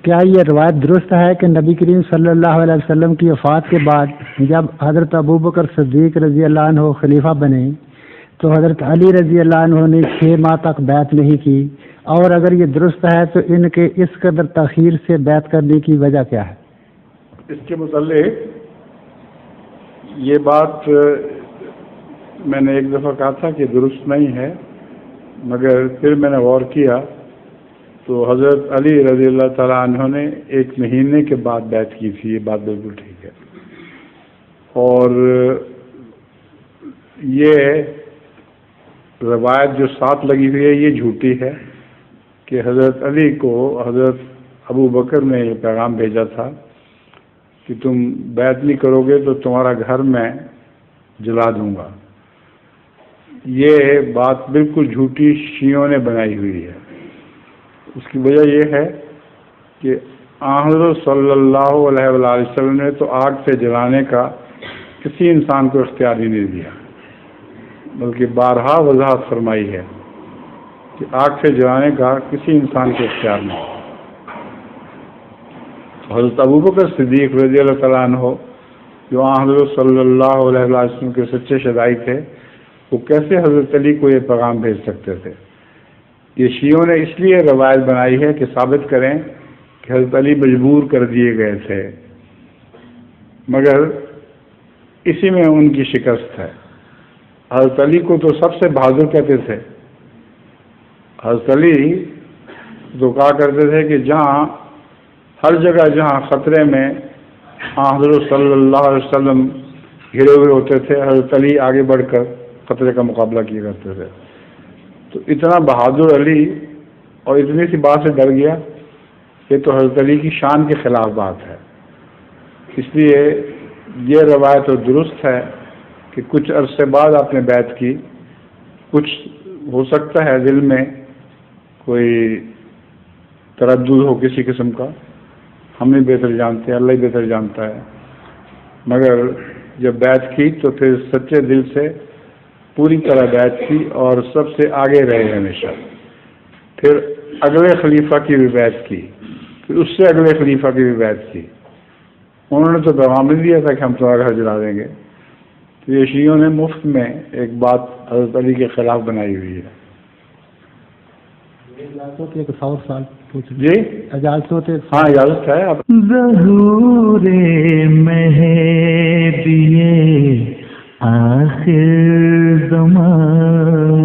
کیا یہ روایت درست ہے کہ نبی کریم صلی اللہ علیہ وسلم کی وفات کے بعد جب حضرت ابوبکر صدیق رضی اللہ عنہ خلیفہ بنے تو حضرت علی رضی اللہ عنہ نے 6 ماہ تک بیعت نہیں کی، اور اگر یہ درست ہے تو ان کے اس قدر تاخیر سے بیعت کرنے کی وجہ کیا ہے؟ اس کے متعلق یہ بات میں نے ایک دفعہ کہا تھا کہ درست نہیں ہے، مگر پھر میں نے غور کیا تو حضرت علی رضی اللہ تعالیٰ عنہ نے 1 مہینے کے بعد بیعت کی تھی، یہ بات بالکل ٹھیک ہے۔ اور یہ روایت جو ساتھ لگی ہوئی ہے یہ جھوٹی ہے کہ حضرت علی کو حضرت ابو بکر نے یہ پیغام بھیجا تھا کہ تم بیعت نہیں کرو گے تو تمہارا گھر میں جلا دوں گا۔ یہ بات بالکل جھوٹی شیعوں نے بنائی ہوئی ہے۔ اس کی وجہ یہ ہے کہ حضرت صلی اللہ علیہ وآلہ وسلم نے تو آگ سے جلانے کا کسی انسان کو اختیار ہی نہیں دیا، بلکہ بارہا وضاحت فرمائی ہے کہ آگ سے جلانے کا کسی انسان کو اختیار نہیں۔ حضرت ابوبکر صدیق رضی اللہ تعالیٰ عنہ جو حضرت صلی اللہ علیہ وسلم کے سچے شدائی تھے، وہ کیسے حضرت علی کو یہ پیغام بھیج سکتے تھے؟ یہ شیعوں نے اس لیے روایت بنائی ہے کہ ثابت کریں کہ حضرت علی مجبور کر دیے گئے تھے، مگر اسی میں ان کی شکست ہے۔ حضرت علی کو تو سب سے بہادر کہتے تھے۔ حضرت علی تو کہا کرتے تھے کہ جہاں ہر جگہ جہاں خطرے میں حضرت صلی اللہ علیہ وسلم گھرے ہوئے ہوتے تھے، حضرت علی آگے بڑھ کر خطرے کا مقابلہ کیا کرتے تھے۔ تو اتنا بہادر علی اور اتنی سی بات سے ڈر گیا، یہ تو حضرت علی کی شان کے خلاف بات ہے۔ اس لیے یہ روایت تو درست ہے کہ کچھ عرصے بعد آپ نے بیعت کی، کچھ ہو سکتا ہے دل میں کوئی تردد ہو کسی قسم کا، ہم ہی بہتر جانتے ہیں، اللہ ہی بہتر جانتا ہے، مگر جب بیعت کی تو پھر سچے دل سے پوری طرح بیعت کی اور سب سے آگے رہے ہمیشہ۔ پھر اگلے خلیفہ کی بھی بیعت کی، پھر اس سے اگلے خلیفہ کی بھی بیعت کی۔ انہوں نے تو پیغام نہیں دیا تھا کہ ہم تمہارا گھر جلا دیں گے۔ تو یہ شیعوں نے مفت میں ایک بات حضرت علی کے خلاف بنائی ہوئی ہے۔ جی اجازت ہاں اجازت ہے۔ ظہور مہدی آخر زمان